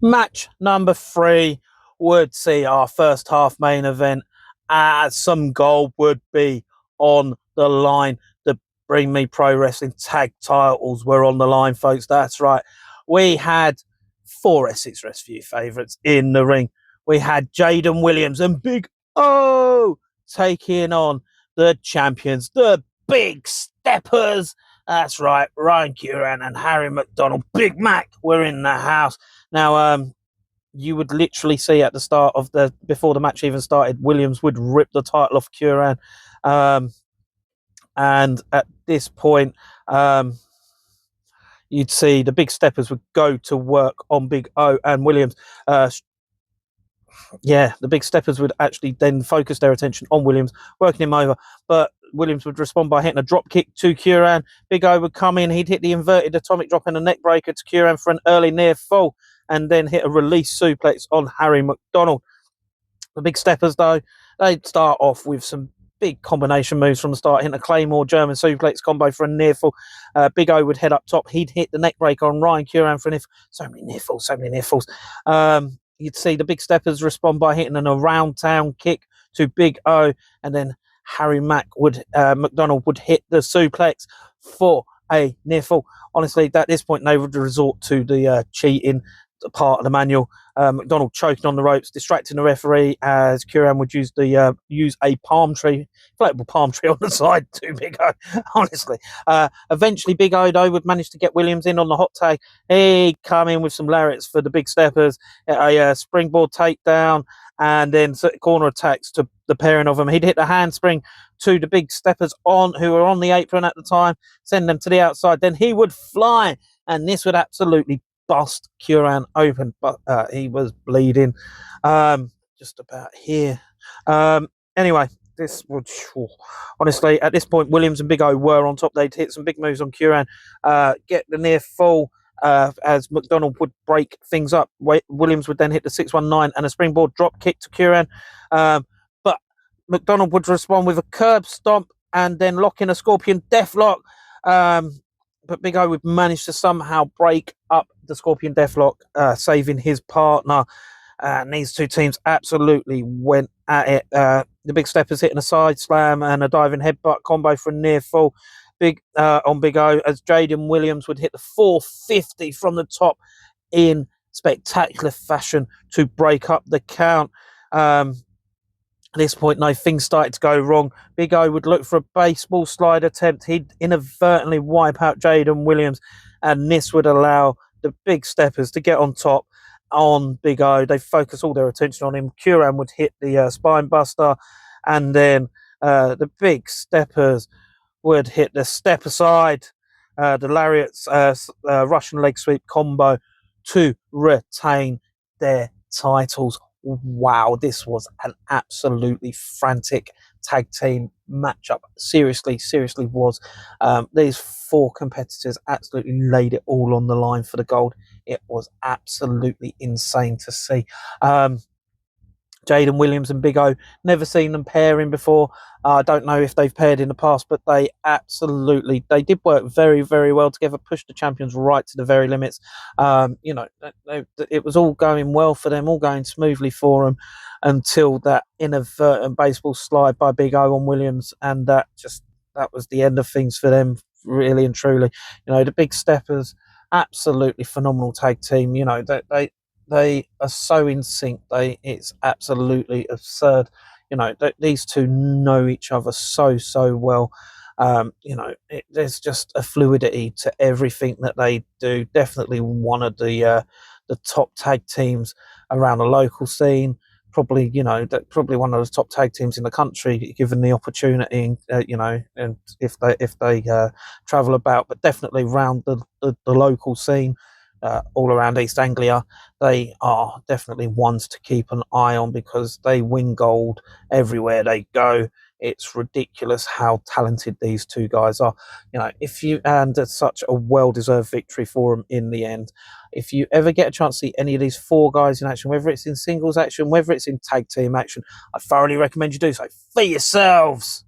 Match number 3 would see our first half main event, as some gold would be on the line. The Bring Me Pro Wrestling tag titles were on the line, folks. That's right. We had 4 Essex Rescue favourites in the ring. We had Jaden Williams and Big O taking on the champions, the Big Steppers. That's right. Ryan Curran and Harry McDonald. Big Mac were in the house. Now, you would literally see at the start of before the match even started, Williams would rip the title off Curran. And at this point, you'd see the Big Steppers would go to work on Big O and Williams. The Big Steppers would actually then focus their attention on Williams, working him over. But Williams would respond by hitting a drop kick to Curran. Big O would come in. He'd hit the inverted atomic drop and a neck breaker to Curran for an early near fall, and then hit a release suplex on Harry McDonald. The Big Steppers, though, they'd start off with some big combination moves from the start, hitting a Claymore German suplex combo for a near fall. Big O would head up top. He'd hit the neck breaker on Ryan Curran for a near fall. So many near falls. You'd see the Big Steppers respond by hitting an around town kick to Big O, and then Harry McDonald would hit the suplex for a near fall. Honestly, at this point, they would resort to the cheating part of the manual. McDonald choking on the ropes, distracting the referee as Curran would use a inflatable palm tree on the side to Big O. Honestly, eventually Big O though would manage to get Williams in on the hot tag. He'd come in with some lariats for the Big Steppers, a springboard takedown, and then corner attacks to the pairing of them. He'd hit the handspring to the Big Steppers who were on the apron at the time, send them to the outside. Then he would fly, and this would absolutely bust Curran open, but he was bleeding just about here. Anyway, this would honestly, at this point, Williams and Big O were on top. They'd hit some big moves on Curran, get the near fall as McDonald would break things up. Williams would then hit the 619 and a springboard drop kick to Curran, but McDonald would respond with a curb stomp and then lock in a Scorpion Deathlock. But Big O would manage to somehow break up the Scorpion Deathlock, saving his partner. And these two teams absolutely went at it. The Big Steppers hitting a side slam and a diving headbutt combo for a near fall on Big O, as Jaden Williams would hit the 450 from the top in spectacular fashion to break up the count. At this point, no, things started to go wrong. Big O would look for a baseball slide attempt. He'd inadvertently wipe out Jaden Williams, and this would allow the Big Steppers to get on top on Big O. They focus all their attention on him. Curran would hit the spine buster, and then the Big Steppers would hit the step aside, the lariats, Russian leg sweep combo to retain their titles. Wow, this was an absolutely frantic tag team matchup. Seriously was. These 4 competitors absolutely laid it all on the line for the gold. It was absolutely insane to see. Jaden Williams and Big O, never seen them pairing before. I don't know if they've paired in the past, but they did work very, very well together, pushed the champions right to the very limits. It was all going well for them, all going smoothly for them, until that inadvertent baseball slide by Big O on Williams, and that was the end of things for them, really and truly. The Big Steppers, absolutely phenomenal tag team. They are so in sync. It's absolutely absurd. These two know each other so well. There's just a fluidity to everything that they do. Definitely one of the top tag teams around the local scene. Probably one of the top tag teams in the country, given the opportunity. And if they travel about, but definitely around the local scene. All around East Anglia, they are definitely ones to keep an eye on, because they win gold everywhere they go. It's ridiculous how talented these two guys are. And it's such a well-deserved victory for them in the end. If you ever get a chance to see any of these 4 guys in action, whether it's in singles action, whether it's in tag team action, I thoroughly recommend you do so for yourselves.